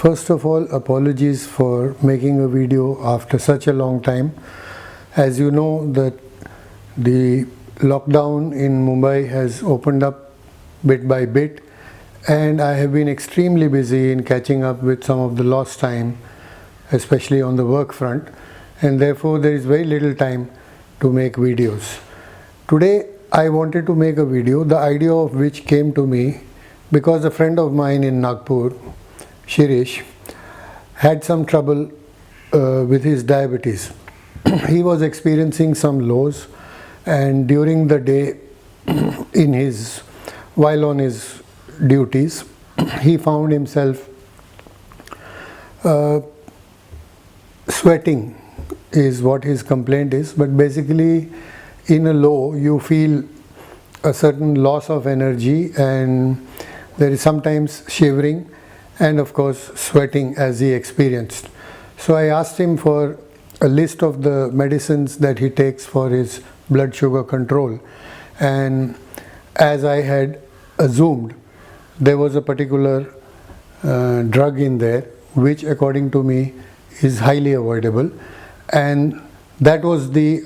First of all, apologies for making a video after such a long time. As you know, that the lockdown in Mumbai has opened up bit by bit, and I have been extremely busy in catching up with some of the lost time, especially on the work front, and therefore there is very little time to make videos. Today I wanted to make a video, the idea of which came to me because a friend of mine in Nagpur, Shirish, had some trouble with his diabetes. He was experiencing some lows, and during the day while on his duties, he found himself sweating is what his complaint is, but basically in a low you feel a certain loss of energy, and there is sometimes shivering and of course sweating as he experienced. So I asked him for a list of the medicines that he takes for his blood sugar control, and as I had assumed, there was a particular drug in there which according to me is highly avoidable, and that was the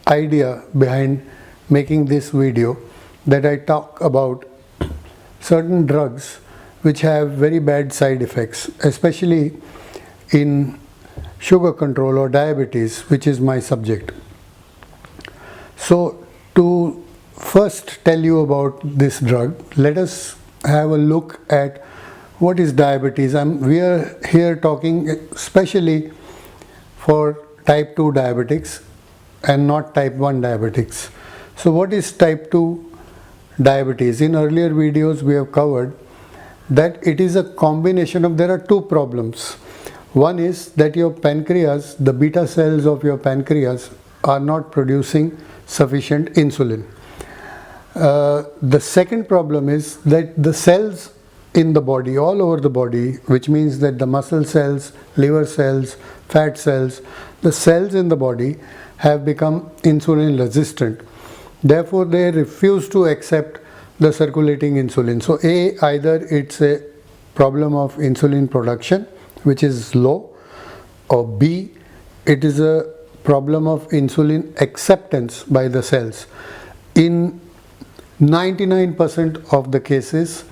idea behind making this video, that I talk about certain drugs which have very bad side effects, especially in sugar control or diabetes, which is my subject. So to first tell you about this drug, let us have a look at what is diabetes. We are here talking especially for type 2 diabetics and not type 1 diabetics. So what is type 2 diabetes? In earlier videos we have covered that it is a combination of, there are two problems. One is that your pancreas, the beta cells of your pancreas are not producing sufficient insulin. The second problem is that the cells in the body, all over the body, which means that the muscle cells, liver cells, fat cells, the cells in the body have become insulin resistant. Therefore, they refuse to accept the circulating insulin. So either it's a problem of insulin production which is low, or B, it is a problem of insulin acceptance by the cells. In 99% of the cases,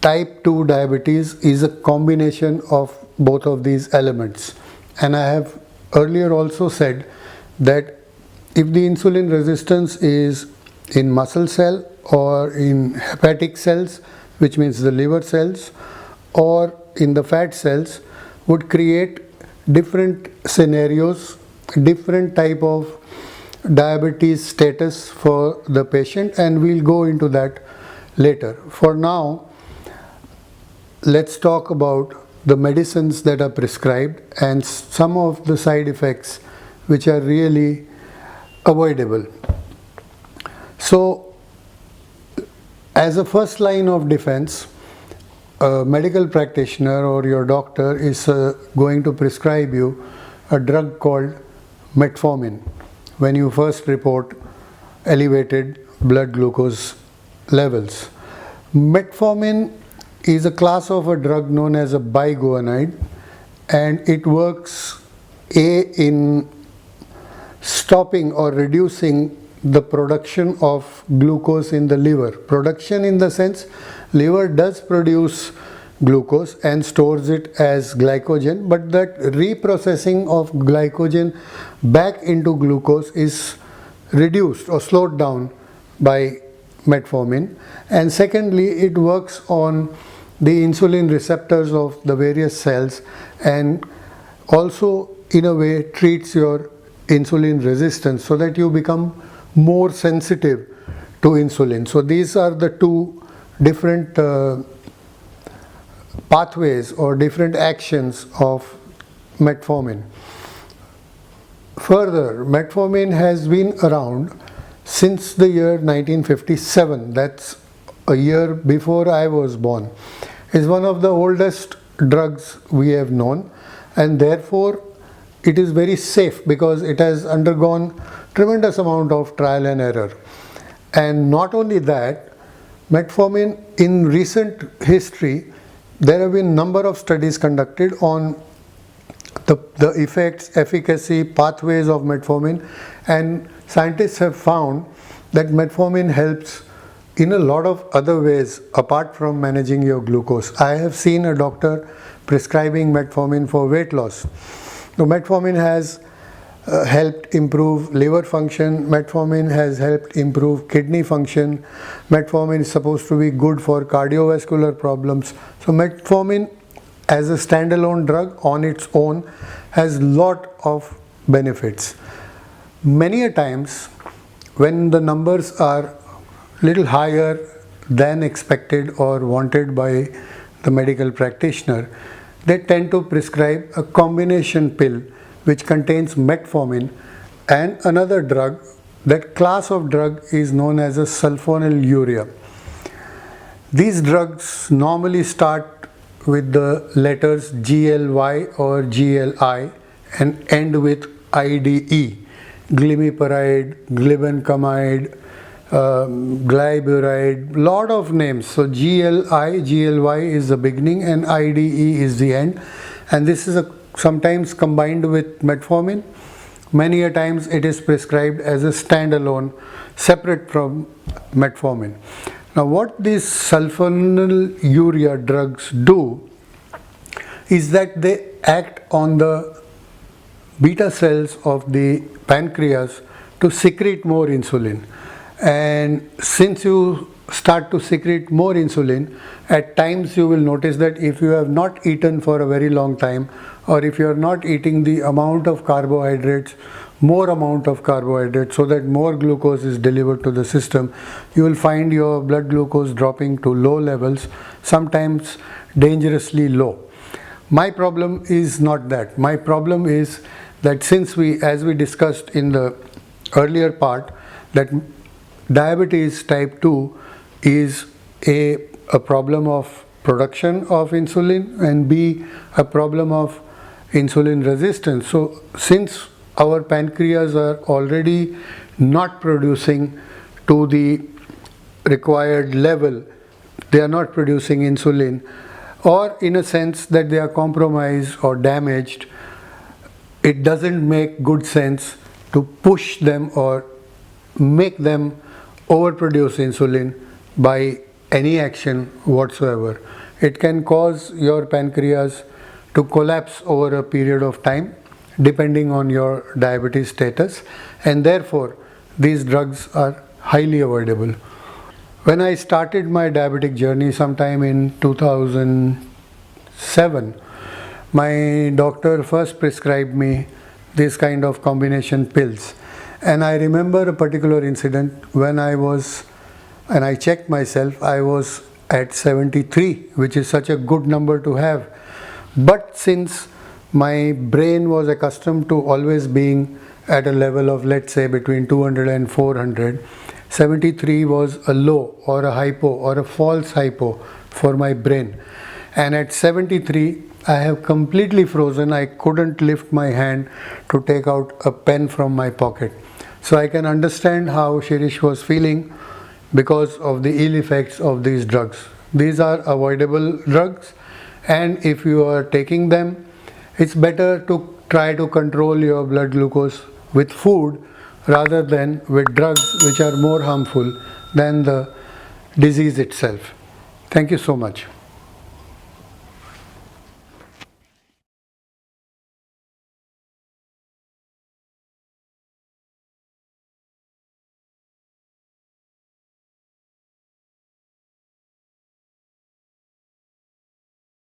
type 2 diabetes is a combination of both of these elements. And I have earlier also said that if the insulin resistance is in muscle cell or in hepatic cells, which means the liver cells, or in the fat cells, would create different scenarios, different type of diabetes status for the patient, and we'll go into that later. For now, let's talk about the medicines that are prescribed and some of the side effects which are really avoidable. So as a first line of defense, a medical practitioner or your doctor is going to prescribe you a drug called metformin when you first report elevated blood glucose levels. Metformin is a class of a drug known as a biguanide, and it works in stopping or reducing the production of glucose in the liver. Production in the sense, liver does produce glucose and stores it as glycogen, but that reprocessing of glycogen back into glucose is reduced or slowed down by metformin. And secondly, it works on the insulin receptors of the various cells, and also in a way treats your insulin resistance so that you become more sensitive to insulin. So these are the two different pathways or different actions of metformin. Further, metformin has been around since the year 1957. That's a year before I was born. It's one of the oldest drugs we have known, and therefore it is very safe because it has undergone tremendous amount of trial and error. And not only that, metformin in recent history there have been number of studies conducted on the effects, efficacy, pathways of metformin, and scientists have found that metformin helps in a lot of other ways apart from managing your glucose. I have seen a doctor prescribing metformin for weight loss. So metformin has helped improve liver function, metformin has helped improve kidney function, metformin is supposed to be good for cardiovascular problems. So metformin as a standalone drug on its own has lot of benefits. Many a times when the numbers are little higher than expected or wanted by the medical practitioner, they tend to prescribe a combination pill which contains metformin and another drug. That class of drug is known as a sulfonylurea. These drugs normally start with the letters GLY or GLI and end with IDE, glimepiride, glibenclamide, glyburide, lot of names. So GLI, GLY is the beginning and IDE is the end, and this is sometimes combined with metformin. Many a times it is prescribed as a standalone, separate from metformin. Now what these sulfonylurea drugs do is that they act on the beta cells of the pancreas to secrete more insulin. And since you start to secrete more insulin, at times you will notice that if you have not eaten for a very long time, or if you are not eating the amount of carbohydrates, more amount of carbohydrates, so that more glucose is delivered to the system, you will find your blood glucose dropping to low levels, sometimes dangerously low. My problem is not that. My problem is that since as we discussed in the earlier part, that diabetes type 2 is a problem of production of insulin and B, a problem of insulin resistance. So since our pancreas are already not producing to the required level, they are not producing insulin, or in a sense that they are compromised or damaged, it doesn't make good sense to push them or make them overproduce insulin by any action whatsoever. It can cause your pancreas to collapse over a period of time depending on your diabetes status, and therefore these drugs are highly avoidable. When I started my diabetic journey sometime in 2007, my doctor first prescribed me this kind of combination pills. And I remember a particular incident when I checked myself, I was at 73, which is such a good number to have. But since my brain was accustomed to always being at a level of, let's say, between 200 and 400, 73 was a low or a hypo or a false hypo for my brain. And at 73, I have completely frozen. I couldn't lift my hand to take out a pen from my pocket. So I can understand how Shirish was feeling because of the ill effects of these drugs. These are avoidable drugs, and if you are taking them, it's better to try to control your blood glucose with food rather than with drugs which are more harmful than the disease itself. Thank you so much.